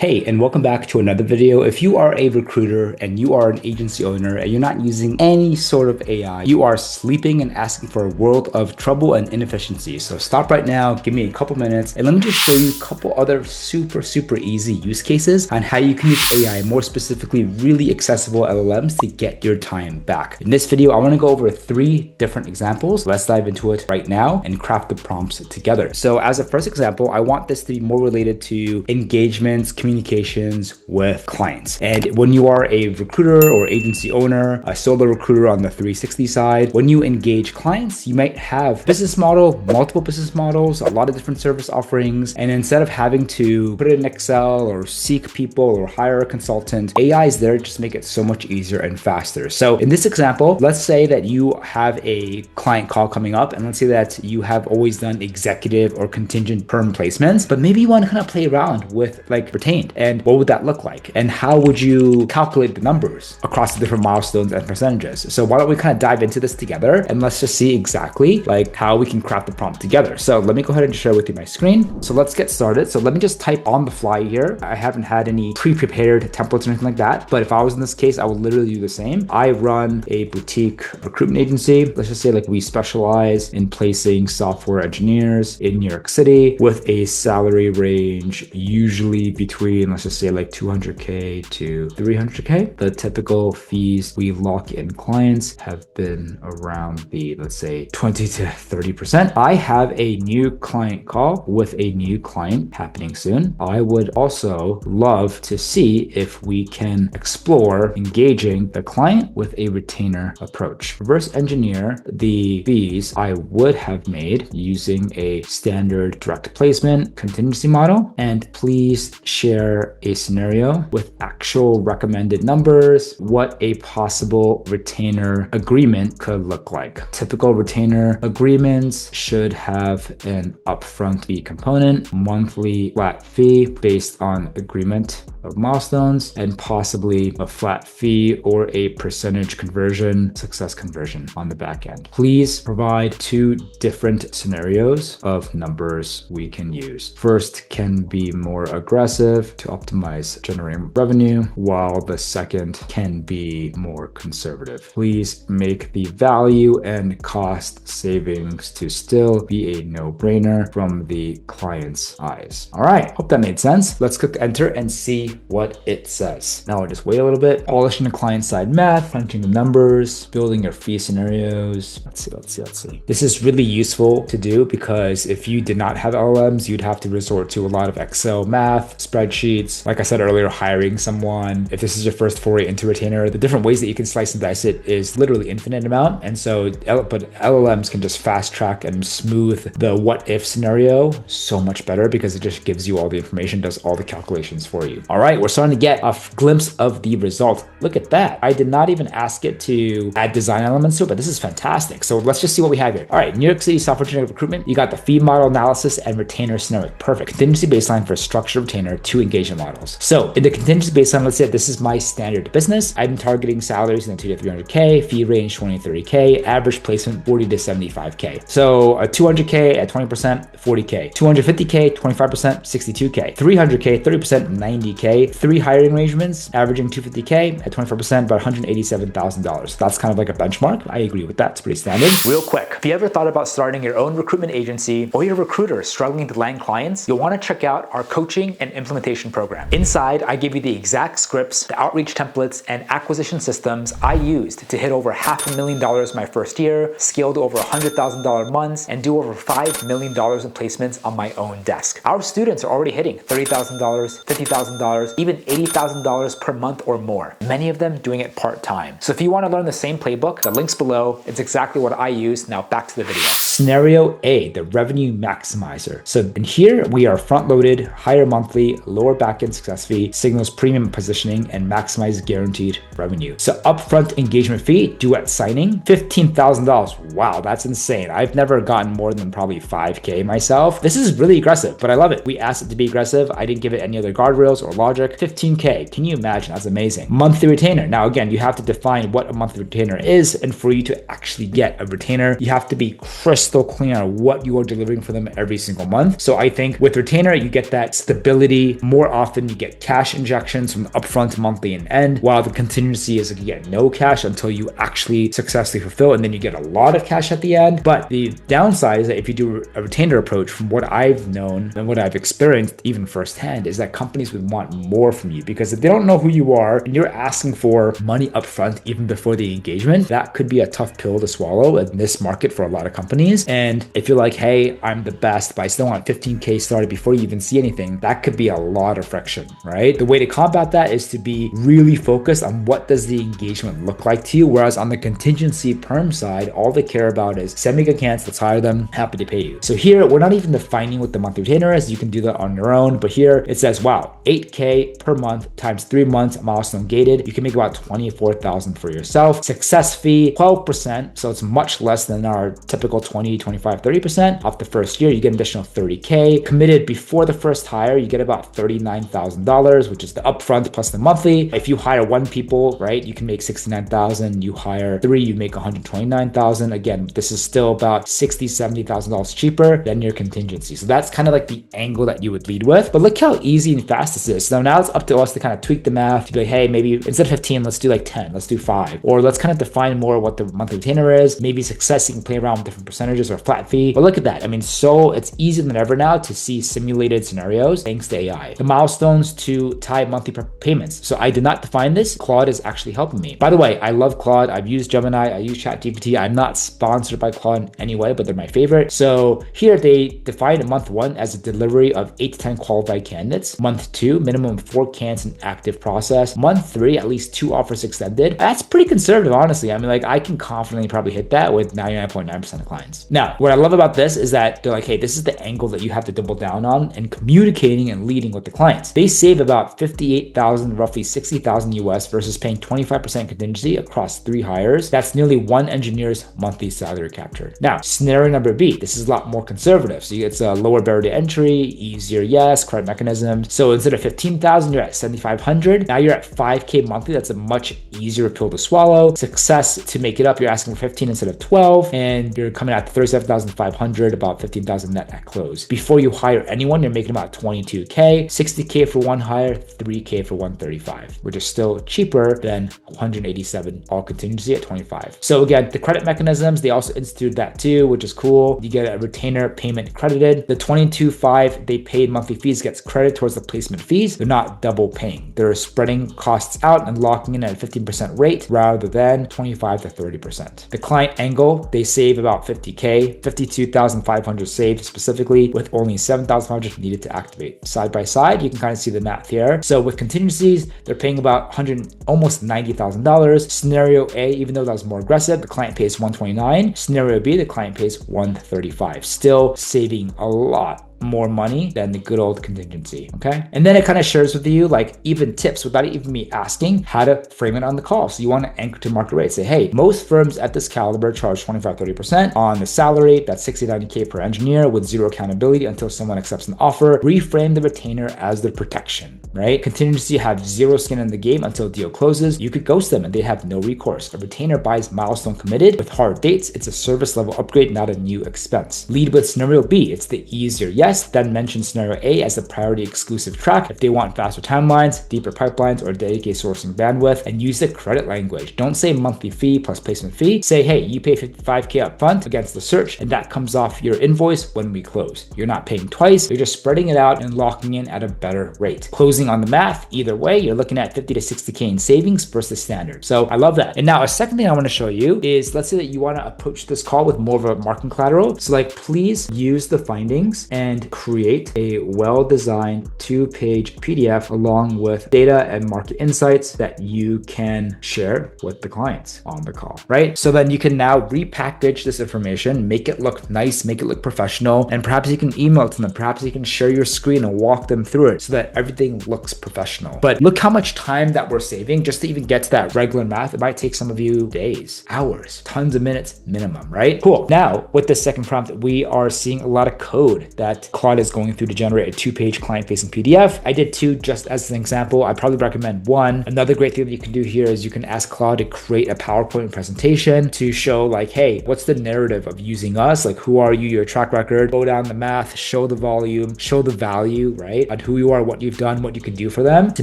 Hey, and welcome back to another video. If you are a recruiter and you are an agency owner and you're not using any sort of AI, you are sleeping and asking for a world of trouble and inefficiency. So stop right now, give me a couple minutes, and let me just show you a couple other super easy use cases on how you can use AI, more specifically, really accessible LLMs to get your time back. In this video, I want to go over 3 different examples. Let's dive into it right now and craft the prompts together. So as a first example, I want this to be more related to engagements, communications with clients. And when you are a recruiter or agency owner, a solo recruiter on the 360 side, when you engage clients, you might have business model, multiple business models, a lot of different service offerings. And instead of having to put it in Excel or seek people or hire a consultant, AI is there to just make it so much easier and faster. So in this example, let's say that you have a client call coming up, and let's say that you have always done executive or contingent perm placements, but maybe you want to kind of play around with like retained. And what would that look like? And how would you calculate the numbers across the different milestones and percentages? So why don't we kind of dive into this together and let's just see exactly like how we can craft the prompt together. So let me go ahead and share with you my screen. So let's get started. So let me just type on the fly here. I haven't had any pre-prepared templates or anything like that, but if I was in this case, I would literally do the same. I run a boutique recruitment agency. Let's just say like we specialize in placing software engineers in New York City with a salary range usually between, let's just say like 200K to 300K. The typical fees we lock in clients have been around the, let's say 20 to 30%. I have a new client call with a new client happening soon. I would also love to see if we can explore engaging the client with a retainer approach. Reverse engineer the fees I would have made using a standard direct placement contingency model, and please share a scenario with actual recommended numbers, what a possible retainer agreement could look like. Typical retainer agreements should have an upfront fee component, monthly flat fee based on agreement of milestones, and possibly a flat fee or a percentage conversion, success conversion on the back end. Please provide 2 different scenarios of numbers we can use. First can be more aggressive to optimize generating revenue, while the second can be more conservative. Please make the value and cost savings to still be a no-brainer from the client's eyes. All right, hope that made sense. Let's click enter and see what it says. Now I'll just wait a little bit. Polishing the client-side math, crunching the numbers, building your fee scenarios. Let's see. This is really useful to do because if you did not have LLMs, you'd have to resort to a lot of Excel math, spreadsheets. Like I said earlier, hiring someone. If this is your first foray into retainer, the different ways that you can slice and dice it is literally infinite amount. And so, but LLMs can just fast track and smooth the what if scenario so much better because it just gives you all the information, does all the calculations for you. All right, we're starting to get a glimpse of the result. Look at that. I did not even ask it to add design elements to it, but this is fantastic. So let's just see what we have here. All right, New York City software engineering recruitment. You got the fee model analysis and retainer scenario. Perfect. Contingency baseline for structured retainer, 2 engagement models. So in the contingency baseline, let's say this is my standard business. I'm targeting salaries in the 2 to 300K, fee range 20 to 30K, average placement 40 to 75K. So a 200K at 20%, 40K, 250K, 25%, 62K, 300K, 30%, 90K, 3 hiring arrangements, averaging 250K at 24%, about $187,000. That's kind of like a benchmark. I agree with that. It's pretty standard. Real quick, if you ever thought about starting your own recruitment agency or you're a recruiter struggling to land clients, you'll want to check out our coaching and implementation program. Inside, I give you the exact scripts, the outreach templates, and acquisition systems I used to hit over $500,000 my first year, scale to over $100,000 months, and do over $5 million in placements on my own desk. Our students are already hitting $30,000, $50,000, even $80,000 per month or more. Many of them doing it part-time. So if you want to learn the same playbook, the link's below. It's exactly what I use. Now back to the video. Scenario A, the revenue maximizer. So in here, we are front-loaded, higher monthly, lower back-end success fee, signals premium positioning, and maximize guaranteed revenue. So upfront engagement fee, due at signing, $15,000. Wow, that's insane. I've never gotten more than probably 5K myself. This is really aggressive, but I love it. We asked it to be aggressive. I didn't give it any other guardrails or logic. 15K, can you imagine? That's amazing. Monthly retainer. Now again, you have to define what a monthly retainer is, and for you to actually get a retainer, you have to be crystal crystal clear on what you are delivering for them every single month. So I think with retainer, you get that stability. More often you get cash injections from upfront, monthly, and end, while the contingency is like you get no cash until you actually successfully fulfill, and then you get a lot of cash at the end. But the downside is that if you do a retainer approach, from what I've known and what I've experienced even firsthand, is that companies would want more from you, because if they don't know who you are and you're asking for money upfront even before the engagement, that could be a tough pill to swallow in this market for a lot of companies. And if you're like, hey, I'm the best, but I still want 15K started before you even see anything, that could be a lot of friction, right? The way to combat that is to be really focused on what does the engagement look like to you. Whereas on the contingency perm side, all they care about is send me good candidates, let's hire them, happy to pay you. So here, we're not even defining what the monthly retainer is. You can do that on your own. But here it says, wow, 8K per month times 3 months, milestone gated. You can make about 24,000 for yourself. Success fee, 12%. So it's much less than our typical 20, 25, 30%. Off the first year, you get an additional 30K. Committed before the first hire, you get about $39,000, which is the upfront plus the monthly. If you hire 1 people, right, you can make 69,000. You hire 3, you make 129,000. Again, this is still about $60,000, $70,000 cheaper than your contingency. So that's kind of like the angle that you would lead with. But look how easy and fast this is. So now it's up to us to kind of tweak the math, to be like, hey, maybe instead of 15, let's do like 10, let's do 5. Or let's kind of define more what the monthly retainer is. Maybe success, you can play around with different percentages or flat fee. But look at that. I mean, so it's easier than ever now to see simulated scenarios thanks to AI. The milestones to tie monthly payments. So I did not define this. Claude is actually helping me. By the way, I love Claude. I've used Gemini. I use ChatGPT. I'm not sponsored by Claude in any way, but they're my favorite. So here they define month 1 as a delivery of 8 to 10 qualified candidates. Month 2, minimum 4 candidates in active process. Month 3, at least 2 offers extended. That's pretty conservative, honestly. I mean, like I can confidently probably hit that with 99.9% of clients. Now, what I love about this is that they're like, hey, this is the angle that you have to double down on and communicating and leading with the clients. They save about 58,000, roughly 60,000 US versus paying 25% contingency across 3 hires. That's nearly 1 engineer's monthly salary captured. Now, scenario number B, this is a lot more conservative. So it's a lower barrier to entry, easier yes, credit mechanisms. So instead of 15,000, you're at 7,500. Now you're at 5K monthly. That's a much easier pill to swallow. Success, to make it up, you're asking for 15 instead of 12, and you're coming out to 37,500, about 15,000 net at close. Before you hire anyone, you're making about 22K, 60K for 1 hire, 3K for 135, which is still cheaper than 187 all contingency at 25. So again, the credit mechanisms, they also instituted that too, which is cool. You get a retainer payment credited. The 22.5 they paid monthly fees gets credit towards the placement fees. They're not double paying. They're spreading costs out and locking in at a 15% rate rather than 25 to 30%. The client angle, they save about 50K, 52,500 saved specifically, with only 7,500 needed to activate. Side by side, you can kind of see the math here. So with contingencies, they're paying about almost $90,000. Scenario A, even though that was more aggressive, the client pays 129. Scenario B, the client pays 135. Still saving a lot more money than the good old contingency, okay? And then it kind of shares with you like even tips without even me asking how to frame it on the call. So you want to anchor to market rate. Say, hey, most firms at this caliber charge 25-30% on the salary. That's 60-90K per engineer with zero accountability until someone accepts an offer. Reframe the retainer as their protection, right? Contingency have zero skin in the game until deal closes. You could ghost them and they have no recourse. A retainer buys milestone committed with hard dates. It's a service level upgrade, not a new expense. Lead with scenario B. It's the easier yes. Then mention scenario A as the priority exclusive track if they want faster timelines, deeper pipelines, or dedicated sourcing bandwidth, and use the credit language. Don't say monthly fee plus placement fee. Say, hey, you pay 55K up front against the search, and that comes off your invoice when we close. You're not paying twice. You're just spreading it out and locking in at a better rate. Closing on the math, either way, you're looking at 50 to 60K in savings versus standard. So I love that. And now a second thing I want to show you is, let's say that you want to approach this call with more of a marketing collateral. So like, please use the findings and create a well-designed 2-page PDF along with data and market insights that you can share with the clients on the call, right? So then you can now repackage this information, make it look nice, make it look professional, and perhaps you can email it to them. Perhaps you can share your screen and walk them through it so that everything looks professional. But look how much time that we're saving just to even get to that regular math. It might take some of you days, hours, tons of minutes minimum, right? Cool. Now with this second prompt, we are seeing a lot of code that what Claude is going through to generate a 2-page client-facing PDF. I did 2 just as an example. I probably recommend 1. Another great thing that you can do here is you can ask Claude to create a PowerPoint presentation to show like, hey, what's the narrative of using us? Like, who are you, your track record, go down the math, show the volume, show the value, right? On who you are, what you've done, what you can do for them to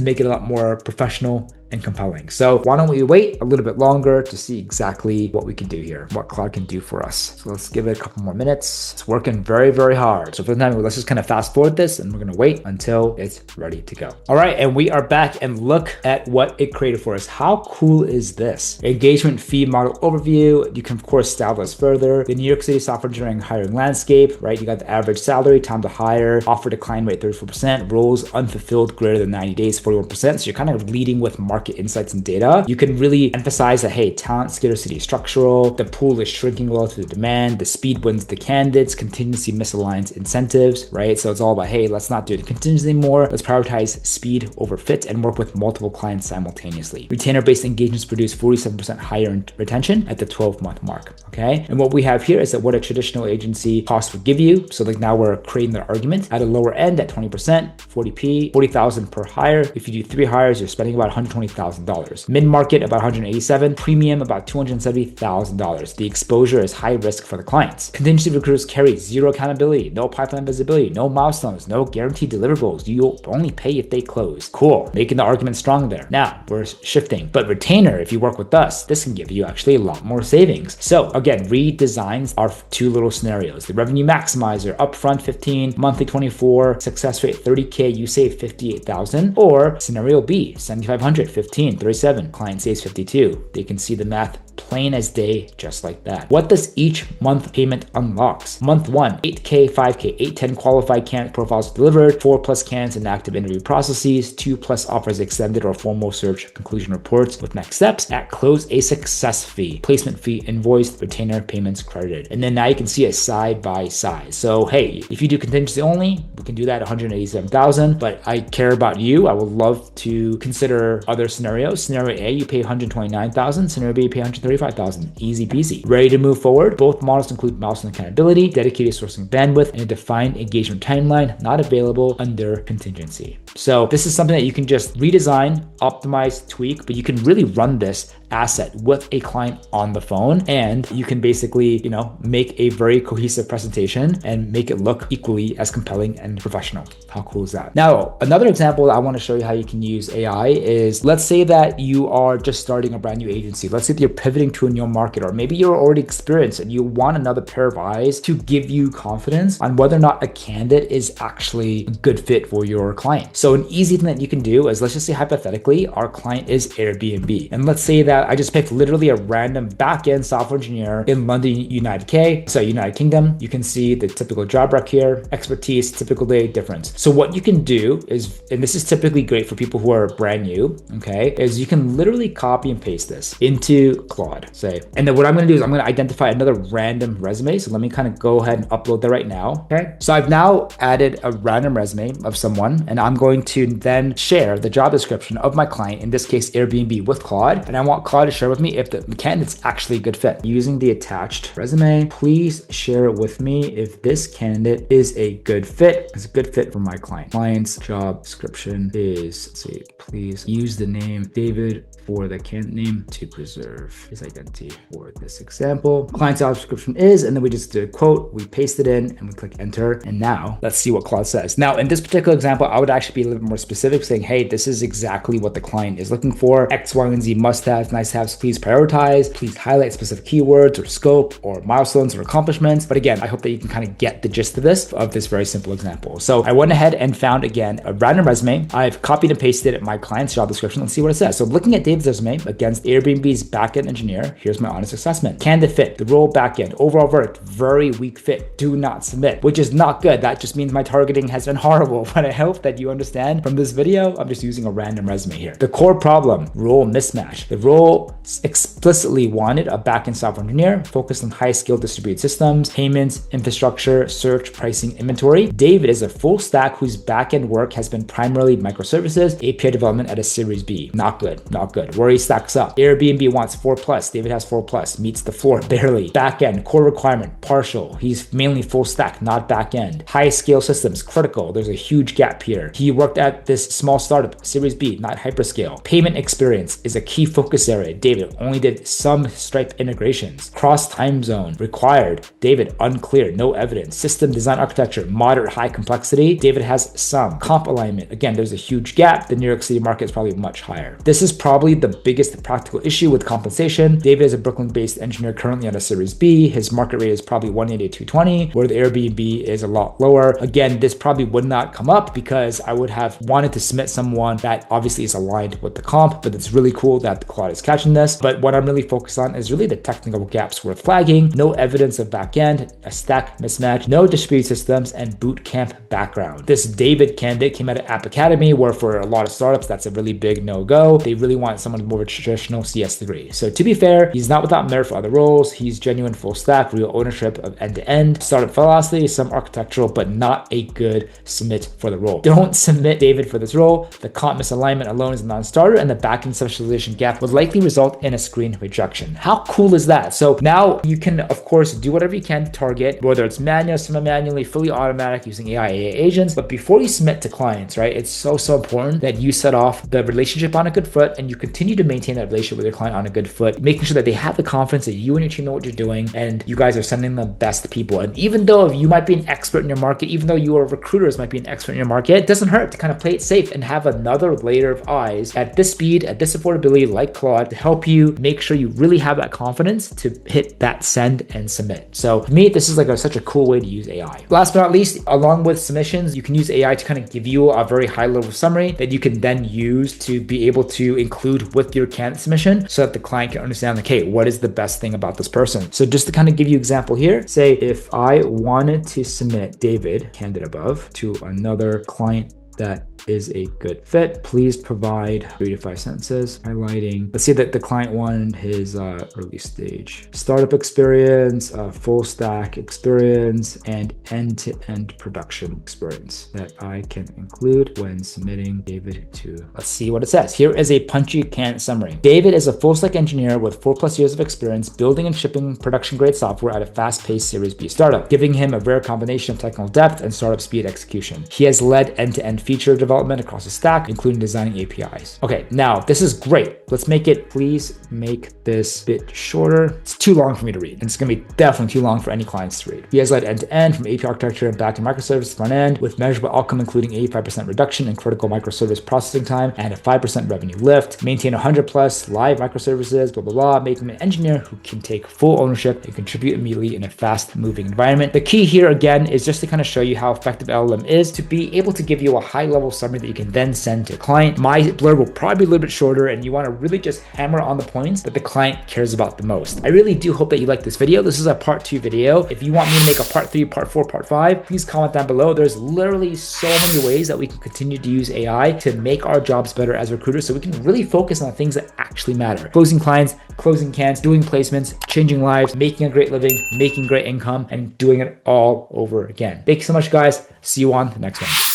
make it a lot more professional and compelling. So why don't we wait a little bit longer to see exactly what we can do here, what Claude can do for us. So let's give it a couple more minutes. It's working very, very hard. So for the time, let's just kind of fast forward this and we're going to wait until it's ready to go. All right. And we are back and look at what it created for us. How cool is this? Engagement fee model overview. You can of course style this further. The New York City software engineering hiring landscape, right? You got the average salary, time to hire, offer decline rate 34%, roles unfulfilled greater than 90 days, 41%. So you're kind of leading with market insights and data. You can really emphasize that, hey, talent scarcity is structural, the pool is shrinking relative to the demand, the speed wins the candidates, contingency misaligns incentives, right? So it's all about, hey, let's not do the contingency anymore. Let's prioritize speed over fit and work with multiple clients simultaneously. Retainer-based engagements produce 47% higher retention at the 12-month mark, okay? And what we have here is that what a traditional agency cost would give you. So like now we're creating the argument at a lower end at 20%, 40p, 40,000 per hire. If you do 3 hires, you're spending about $120,000. Mid-market about $187,000, premium about $270,000. The exposure is high risk for the clients. Contingency recruiters carry 0 accountability, no pipeline visibility, no milestones, no guaranteed deliverables. You only pay if they close. Cool, making the argument strong there. Now we're shifting, but retainer, if you work with us, this can give you actually a lot more savings. So again, redesigns our 2 little scenarios. The revenue maximizer, upfront 15, monthly 24, success rate 30K, you save 58,000. Or scenario B, 7,500, 15, 37, client saves 52. They can see the math plain as day, just like that. What does each month payment unlocks? Month 1, 8K, 5K, 8-10 qualified candidate profiles delivered, 4+ candidates in active interview processes, 2+ offers extended or formal search conclusion reports with next steps. At close, a success fee, placement fee invoiced, retainer payments credited. And then now you can see a side by side. So hey, if you do contingency only, we can do that 187,000, but I care about you. I would love to consider other scenarios. Scenario A, you pay 129,000. Scenario B, you pay 135,000. Easy peasy. Ready to move forward? Both models include milestone accountability, dedicated sourcing bandwidth, and a defined engagement timeline, not available under contingency. So this is something that you can just redesign, optimize, tweak, but you can really run this asset with a client on the phone, and you can basically, make a very cohesive presentation and make it look equally as compelling and professional. How cool is that? Now, another example I want to show you how you can use AI is, let's say that you are just starting a brand new agency. Let's say that you're pivoting to a new market, or maybe you're already experienced and you want another pair of eyes to give you confidence on whether or not a candidate is actually a good fit for your client. So an easy thing that you can do is, let's just say hypothetically, our client is Airbnb. And let's say that I just picked literally a random back-end software engineer in London, United Kingdom. You can see the typical job rec here, expertise, typical day, difference. So what you can do is, and this is typically great for people who are brand new, okay, is you can literally copy and paste this into Claude, say. And then what I'm going to do is I'm going to identify another random resume. So let me kind of go ahead and upload that right now. Okay. So I've now added a random resume of someone, and I'm going to then share the job description of my client, in this case, Airbnb, with Claude. And I want Claude to share with me if the candidate's actually a good fit. Using the attached resume, please share it with me if this candidate is a good fit. It's a good fit for my client. Client's job description is, let's see, please use the name David for the candidate name to preserve his identity for this example. Client's job description is, and then we just did a quote, we paste it in and we click enter. And now let's see what Claude says. Now in this particular example, I would actually be a little bit more specific, saying, hey, this is exactly what the client is looking for. X, Y, and Z must-haves, nice-haves, please prioritize, please highlight specific keywords or scope or milestones or accomplishments. But again, I hope that you can kind of get the gist of this very simple example. So I went ahead and found, again, a random resume. I've copied and pasted my client's job description. Let's see what it says. So looking at David's resume against Airbnb's backend engineer, here's my honest assessment. Candidate fit, the role backend, overall verdict, very weak fit, do not submit, which is not good. That just means my targeting has been horrible. But I hope that you understand from this video, I'm just using a random resume here. The core problem, role mismatch. The role explicitly wanted a backend software engineer focused on high skill distributed systems, payments, infrastructure, search, pricing, inventory. David is a full stack whose backend work has been primarily microservices, API development, development at a Series B. Not good, not good. Where he stacks up. Airbnb wants 4+. David has 4+. Meets the floor barely. Back end, core requirement, partial. He's mainly full stack, not back end. High scale systems, critical. There's a huge gap here. He worked at this small startup, Series B, not hyperscale. Payment experience is a key focus area. David only did some Stripe integrations. Cross time zone required. David unclear, no evidence. System design architecture, moderate high complexity. David has some. Comp alignment, again, there's a huge gap. The New York City market is probably much higher. This is probably the biggest practical issue with compensation. David is a Brooklyn-based engineer currently on a Series B. His market rate is probably 180 to 220, where the Airbnb is a lot lower. Again, this probably would not come up because I would have wanted to submit someone that obviously is aligned with the comp, but it's really cool that the Claude is catching this. But what I'm really focused on is really the technical gaps worth flagging. No evidence of backend, a stack mismatch, no distributed systems, and boot camp background. This David candidate came out of App Academy, where for a lot of startups, that's a really big no-go. They really want someone with more of a traditional CS degree. So to be fair, he's not without merit for other roles. He's genuine full stack, real ownership of end-to-end, startup velocity, some architectural, but not a good submit for the role. Don't submit David for this role. The comp misalignment alone is a non-starter, and the backend specialization gap would likely result in a screen rejection. How cool is that? So now you can, of course, do whatever you can to target, whether it's manual, semi-manually, fully automatic using AI agents. But before you submit to clients, right, it's so important that you set off the relationship on a good foot and you continue to maintain that relationship with your client on a good foot, making sure that they have the confidence that you and your team know what you're doing and you guys are sending the best people. And even though you might be an expert in your market, even though your recruiters might be an expert in your market, it doesn't hurt to kind of play it safe and have another layer of eyes at this speed, at this affordability, like Claude, to help you make sure you really have that confidence to hit that send and submit. So to me, this is like such a cool way to use AI. Last but not least, along with submissions, you can use AI to kind of give you a very high level summary that you can then use to be able to include with your candidate submission so that the client can understand, like, hey, what is the best thing about this person? So just to kind of give you an example here, say if I wanted to submit David, candidate above, to another client that is a good fit, please provide 3 to 5 sentences highlighting. Let's say that the client wanted his early stage startup experience, full stack experience, and end-to-end production experience that I can include when submitting David to. Let's see what it says. Here is a punchy candidate summary. David is a full stack engineer with 4+ years of experience building and shipping production grade software at a fast-paced Series B startup, giving him a rare combination of technical depth and startup speed execution. He has led end-to-end feature development across the stack, including designing APIs. Okay, now this is great. Let's make it, please make this a bit shorter. It's too long for me to read, and it's gonna be definitely too long for any clients to read. He has led end-to-end from API architecture and back to microservice front end with measurable outcome, including 85% reduction in critical microservice processing time and a 5% revenue lift. Maintain 100+ live microservices, blah, blah, blah, making him an engineer who can take full ownership and contribute immediately in a fast-moving environment. The key here, again, is just to kind of show you how effective LLM is to be able to give you a high-level summary that you can then send to a client. My blurb will probably be a little bit shorter, and you want to really just hammer on the points that the client cares about the most. I really do hope that you like this video. This is a part 2 video. If you want me to make a part 3, part 4, part 5, please comment down below. There's literally so many ways that we can continue to use AI to make our jobs better as recruiters so we can really focus on things that actually matter. Closing clients, closing candidates, doing placements, changing lives, making a great living, making great income, and doing it all over again. Thank you so much, guys. See you on the next one.